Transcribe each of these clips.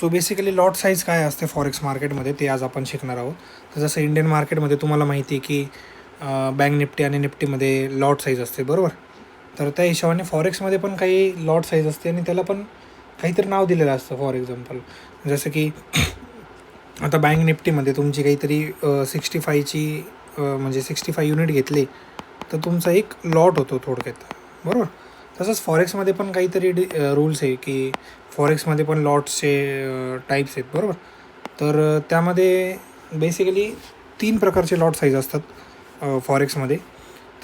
So basically lot size काय असते forex मार्केटमध्ये ते आज आपण शिकणार आहोत. तर जसं इंडियन मार्केटमध्ये तुम्हाला माहिती आहे की बँक निफ्टी आणि निफ्टीमध्ये लॉट साईज असते, बरोबर. तर त्या हिशोबाने फॉरेक्समध्ये पण काही लॉट साईज असते आणि त्याला पण काहीतरी नाव दिलेलं असतं. फॉर एक्झाम्पल जसं की आता बँक निफ्टीमध्ये तुमची काहीतरी 65ची म्हणजे 65 युनिट घेतले तर तुमचा एक लॉट होतो थोडक्यात, बरोबर. तसंच फॉरेक्समध्ये पण काहीतरी रूल्स आहे की फॉरेक्समध्ये पण लॉट्सचे टाईप्स आहेत, बरोबर. तर त्यामध्ये बेसिकली 3 प्रकारचे लॉट साईज असतात फॉरेक्समध्ये.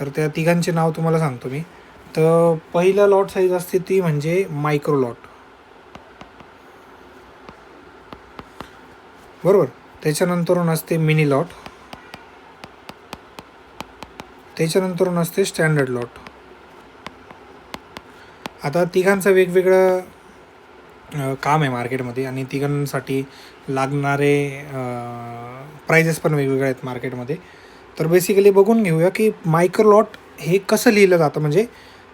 तर त्या तिघांचे नाव तुम्हाला सांगतो मी. तर पहिलं लॉट साईज असते ती म्हणजे मायक्रो लॉट, बरोबर. त्याच्यानंतरून असते मिनी लॉट, त्याच्यानंतरून असते स्टँडर्ड लॉट. आता तिघांचं वेगवेगळं काम आहे मार्केटमध्ये आणि तिघांसाठी लागणारे प्राइजेस पण वेगवेगळे आहेत मार्केटमध्ये. तर बेसिकली बघून घेऊया की मायक्रो लॉट हे कसं लिहिलं जातं, म्हणजे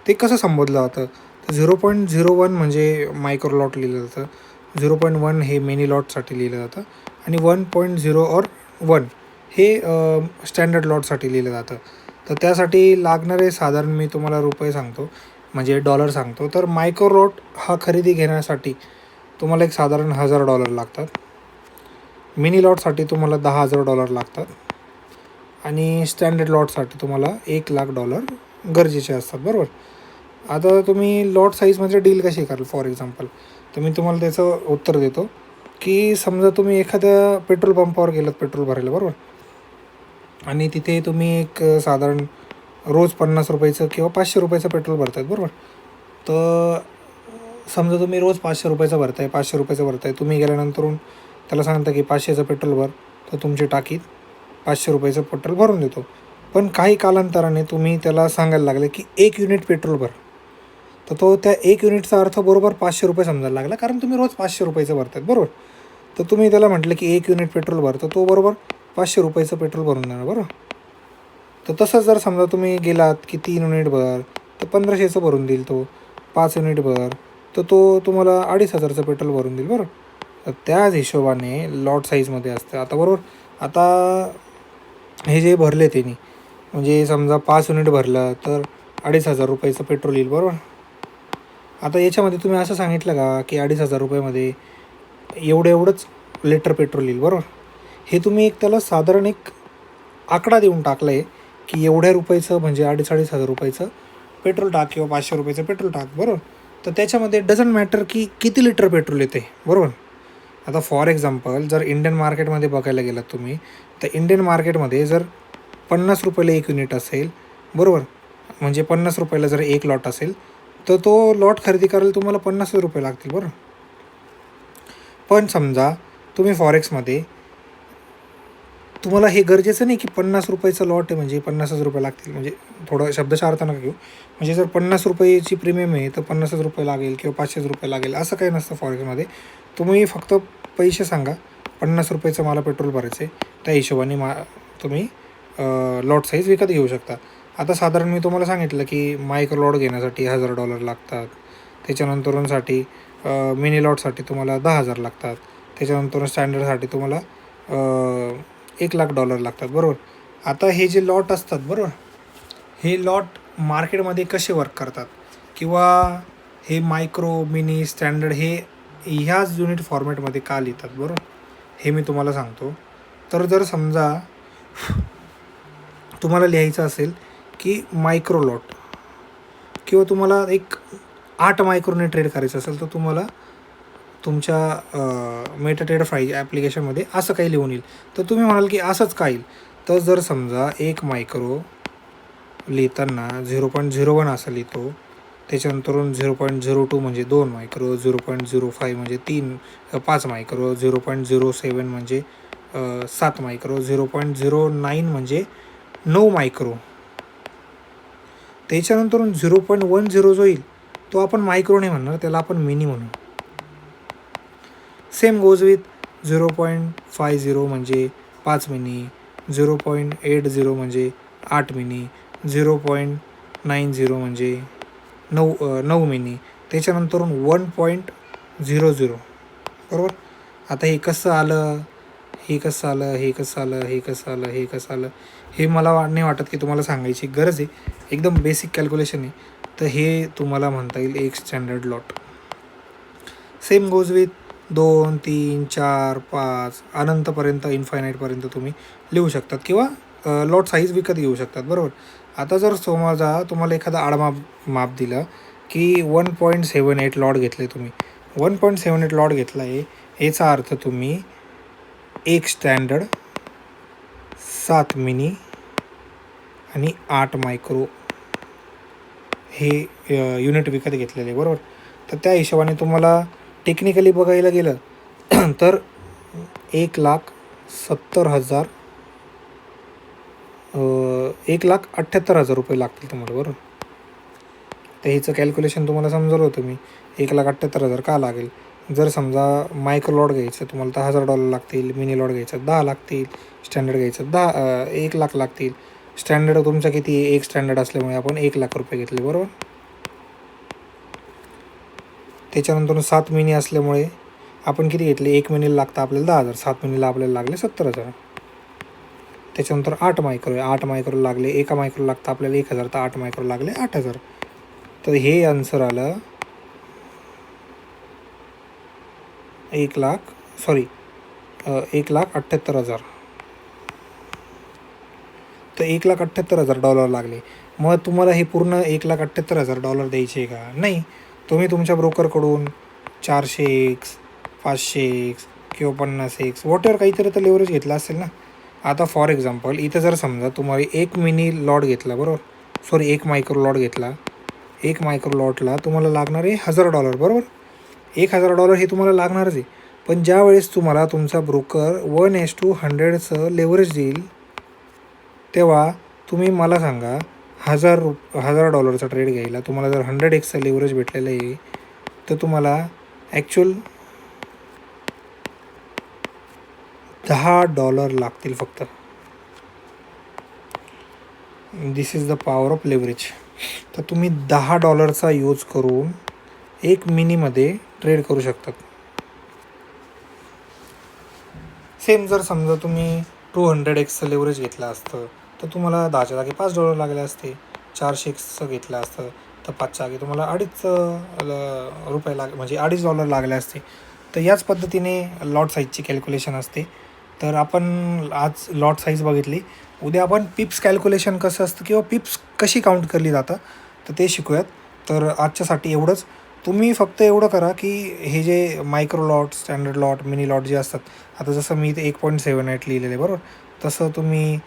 ते कसं संबोधलं जातं. तर 0.01 म्हणजे मायक्रो लॉट लिहिलं जातं, 0.1 हे मिनी लॉटसाठी लिहिलं जातं आणि 1.0 और 1 हे स्टँडर्ड लॉटसाठी लिहिलं जातं. तर त्यासाठी लागणारे साधारण मी तुम्हाला रुपये सांगतो, म्हणजे डॉलर सांगतो. तर मायक्रो लॉट हा खरेदी घेण्यासाठी तुम्हाला एक साधारण $1000 लागतात. मिनी लॉटसाठी तुम्हाला $10,000 लागतात आणि स्टँडर्ड लॉटसाठी तुम्हाला $1,00,000 गरजेचे असतात, बरोबर. आता तुम्ही लॉट साईजमध्ये डील कशी कराल फॉर एक्झाम्पल, तर मी तुम्हाला त्याचं उत्तर देतो की समजा तुम्ही एखाद्या पेट्रोल पंपावर गेलात पेट्रोल भरायला, बरोबर. आणि तिथे तुम्ही एक साधारण रोज ₹50 किंवा ₹500 पेट्रोल भरतात, बरोबर. तर समजा तुम्ही रोज ₹500 भरताय, ₹500 भरताय. तुम्ही गेल्यानंतरून त्याला सांगता की 500चं पेट्रोल भर, तर तुमची टाकीत ₹500 पेट्रोल भरून देतो. पण काही कालांतराने तुम्ही त्याला सांगायला लागले की 1 युनिट पेट्रोल भर, तर तो त्या 1 युनिटचा अर्थ बरोबर ₹500 समजायला लागला, कारण तुम्ही रोज ₹500 भरतात, बरोबर. तर तुम्ही त्याला म्हटलं की 1 युनिट पेट्रोल भर, तर तो बरोबर ₹500 पेट्रोल भरून देणार, बरोबर. तर तसंच जर समजा तुम्ही गेलात की 3 युनिट भर, तर 1500चं भरून देईल तो. 5 युनिट भर, तर तो तुम्हाला 2500चं पेट्रोल भरून देईल, बरोबर. तर त्याच हिशोबाने लॉट साईजमध्ये असतं. आता बरोबर, आता हे जे भरले त्यांनी, म्हणजे समजा 5 युनिट भरलं तर ₹2500चं पेट्रोल येईल, बरोबर. आता याच्यामध्ये तुम्ही असं सांगितलं का की ₹2500मध्ये एवढंच लिटर पेट्रोल येईल, बरोबर. हे तुम्ही एक त्याला साधारण एक आकडा देऊन टाकला आहे की एवढ्या रुपयाचं म्हणजे ₹2500 पेट्रोल टाक किंवा ₹500 पेट्रोल टाक, बरोबर. तर त्याच्यामध्ये डझंट मॅटर की किती लिटर पेट्रोल येते, बरोबर. आता फॉर एक्झाम्पल जर इंडियन मार्केटमध्ये बघायला गेलात तुम्ही, तर इंडियन मार्केटमध्ये जर ₹50ला 1 युनिट असेल, बरोबर, म्हणजे ₹50ला जर एक लॉट असेल, तर तो लॉट खरेदी करायला तुम्हाला ₹50 लागतील, बरोबर. पण समजा तुम्ही फॉरेक्समध्ये तुम्हाला हे गरजेचं नाही की ₹50चं लॉट आहे म्हणजे ₹50,000 लागतील, म्हणजे थोडं शब्दशः अर्थ नका घेऊ. म्हणजे जर ₹50ची प्रीमियम आहे तर ₹50,000 लागेल किंवा ₹500 लागेल, असं काही नसतं फॉरेक्समध्ये. तुम्ही फक्त पैसे सांगा, ₹50चं मला पेट्रोल भरायचं आहे, त्या हिशोबाने तुम्ही लॉट साईज विकत घेऊ शकता. आता साधारण मी तुम्हाला सांगितलं की मायक्रो लॉट घेण्यासाठी $1000 लागतात, त्याच्यानंतरूनसाठी मिनी लॉटसाठी तुम्हाला 10,000 लागतात, त्याच्यानंतर स्टँडर्डसाठी तुम्हाला $1,00,000 लागतात, बरोबर. आता हे जे लॉट असतात, बरोबर, हे लॉट मार्केटमध्ये कसे वर्क करतात किंवा हे मायक्रो मिनी स्टँडर्ड हे ह्याच युनिट फॉर्मॅटमध्ये का लिहितात, बरोबर, हे मी तुम्हाला सांगतो. तर जर समजा तुम्हाला लिहायचं असेल की मायक्रो लॉट किंवा तुम्हाला एक 8 मायक्रोने ट्रेड करायचं असेल, तर तुम्हाला तुमच्या मेटाट्रेडर ॲप्लिकेशनमध्ये असं काही लिहून येईल. तर तुम्ही म्हणाल की असंच काय येईल, तर जर समजा एक मायक्रो लिहिताना 0.01 असं लिहितो, त्याच्यानंतरून 0.02 म्हणजे 2 मायक्रो, 0.05 म्हणजे 5 मायक्रो, 0.07 म्हणजे 7 मायक्रो, 0.09 म्हणजे 9 मायक्रो, त्याच्यानंतरून 0.10 जो येईल तो आपण मायक्रो नाही म्हणणार, त्याला आपण मिनी म्हणू. सेम गोज विथ 0.50 म्हणजे 5 मिनी, 0.80 म्हणजे 8 मिनी, 0.90 म्हणजे 9 मिनी, त्याच्यानंतरून 1.00, बरोबर. आता हे कसं आलं, हे कसं आलं, हे कसं आलं, हे कसं आलं, हे कसं आलं, हे मला नाही वाटत की तुम्हाला सांगायची गरज आहे. एकदम बेसिक कॅल्क्युलेशन आहे. तर हे तुम्हाला म्हणता येईल एक standard lot. Same goes with 2, 3, 4, 5 अनंतपर्यंत इन्फायनाईटपर्यंत तुम्ही लिहू शकतात किंवा लॉट साईज विकत घेऊ शकतात, बरोबर. आता जर समजा तुम्हाला एखादा माप दिलं की 1.78 लॉट घेतले तुम्ही, 1.78 लॉट घेतला आहे, याचा अर्थ तुम्ही एक स्टँडर्ड, 7 मिनी आणि 8 मायक्रो हे युनिट विकत घेतलेले, बरोबर. तर त्या हिशोबाने तुम्हाला टेक्निकली बघायला गेलं तर 1,70,000 1,78,000 रुपये लागतील तुम्हाला, बरोबर. तर ह्याचं कॅल्क्युलेशन तुम्हाला समजवलं होतं मी. 1,78,000 का लागेल. जर समजा मायक्रो लॉट घ्यायचं तुम्हाला तर $1,000 लागतील, मिनी लॉट घ्यायचं 10 लागतील, स्टँडर्ड घ्यायचं 1,00,000 लागतील. स्टँडर्ड तुमचा किती, एक स्टँडर्ड असल्यामुळे आपण 1,00,000 रुपये घेतले, बरोबर. त्याच्यानंतर 7 मिनी असल्यामुळे आपण किती घेतले, 1 मिनीला लागतं आपल्याला 10,000, 7 मिनीला आपल्याला लागले 70,000. त्याच्यानंतर 8 मायक्रो आहे, 8 मायक्रो लागले, एका मायक्रो लागतं आपल्याला 1,000, तर 8 मायक्रो लागले 8,000. तर हे आन्सर आलं 1,78,000. तर $1,78,000 लागले. मग तुम्हाला हे पूर्ण $1,78,000 द्यायचे का, नाही. तुम्ही तुमच्या ब्रोकरकडून 400x, 500x किंवा 50x वॉटेवर काहीतरी तर लेवरेज घेतला असेल ना. आता फॉर एक्झाम्पल इथं जर समजा तुम्हाला एक मिनी लॉट घेतला, बरोबर, सॉरी एक मायक्रो लॉट घेतला, एक मायक्रो लॉटला तुम्हाला लागणार आहे $1,000, बरोबर. $1,000 हे तुम्हाला लागणारच आहे. पण ज्या वेळेस तुम्हाला तुमचा ब्रोकर 1:100चं लेवरेज देईल, तेव्हा तुम्ही मला सांगा, $1,000चा ट्रेड घ्यायला तुम्हाला जर 100xचं लेवरेज भेटलेलं आहे, तर तुम्हाला ॲक्च्युअल $10 लागतील फक्त. This is the power of leverage. तर तुम्ही $10चा यूज करून एक मिनीमध्ये ट्रेड करू शकतात. सेम जर समजा तुम्ही 200xचं लेवरेज घेतलं असतं तर तुम्हाला 10च्या जागी $5 लागले असते. 400xचं घेतलं असतं तर 5च्या जागी तुम्हाला ₹2.5 म्हणजे $2.5 लागले असते. तर याच पद्धतीने लॉट साईजची कॅल्क्युलेशन असते. तर आपण आज लॉट साईज बघितली. उद्या आपण पिप्स कॅल्क्युलेशन कसं असतं किंवा पिप्स कशी काउंट केली जातं तर ते शिकूयात. तर आजच्यासाठी एवढंच. तुम्ही फक्त एवढं करा की हे जे micro lot, standard lot, mini lot जे असतात, आता जसं मी इथे 1.78 लिहिलेलं आहे, बरोबर, तसं तुम्ही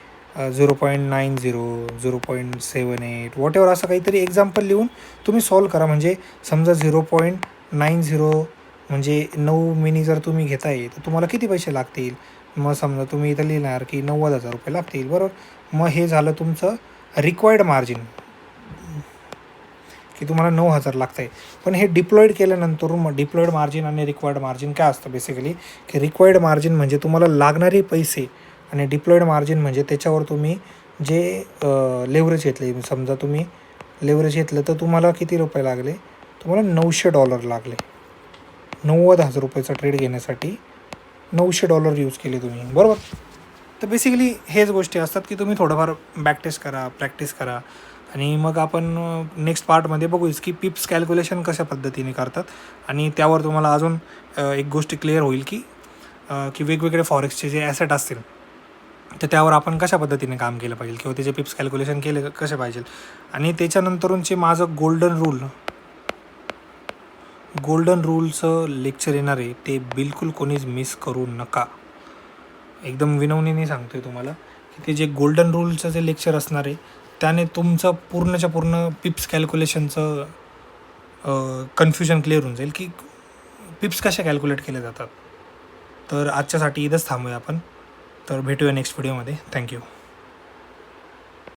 0.90, 0.78 वॉटेवर असं काहीतरी एक्झाम्पल लिहून तुम्ही सॉल्व करा. म्हणजे समजा 0.90 म्हणजे 9 मिनी जर तुम्ही घेताय तर तुम्हाला किती पैसे लागतील. मग समजा तुम्ही इथं लिहिणार की $90,000 लागतील, बरोबर. मग हे झालं तुमचं रिक्वायर्ड मार्जिन की तुम्हाला 9,000 लागतं आहे. पण हे डिप्लॉईड केल्यानंतर मग डिप्लॉईड मार्जिन आणि रिक्वायर्ड मार्जिन काय असतं बेसिकली, की रिक्वायर्ड मार्जिन म्हणजे तुम्हाला लागणारे पैसे आणि डिप्लॉईड मार्जिन म्हणजे त्याच्यावर तुम्ही जे लेवरेज घेतले. समजा तुम्ही लेवरेज घेतलं तर तुम्हाला किती रुपये लागले, तुम्हाला $900 लागले. $90,000चा ट्रेड घेण्यासाठी $900 यूज केले तुम्ही, बरोबर. तर बेसिकली हेच गोष्टी असतात की तुम्ही थोडंफार बॅकटेस्ट करा, प्रॅक्टिस करा आणि मग आपण नेक्स्ट पार्टमध्ये बघूच की पिप्स कॅल्क्युलेशन कशा पद्धतीने करतात आणि त्यावर तुम्हाला अजून एक गोष्ट क्लिअर होईल की वेगवेगळे फॉरेक्सचे जे ॲसेट असतील तर त्यावर आपण कशा पद्धतीने काम केलं पाहिजे किंवा त्याचे पिप्स कॅल्क्युलेशन केले कसे पाहिजे. आणि त्याच्यानंतरूनचे माझं गोल्डन रूलचं लेक्चर येणार आहे, ते बिलकुल कोणीच मिस करू नका. एकदम विनवणीने सांगतो आहे तुम्हाला की ते जे गोल्डन रूलचं जे लेक्चर असणार आहे त्याने तुमचं पूर्णच्या पूर्ण पिप्स कॅल्क्युलेशनचं कन्फ्युजन क्लिअर होऊन जाईल की पिप्स कशा कॅल्क्युलेट केले जातात. तर आजच्यासाठी इथंच थांबूया आपण. तर भेटूया नेक्स्ट व्हिडिओमध्ये. थँक्यू.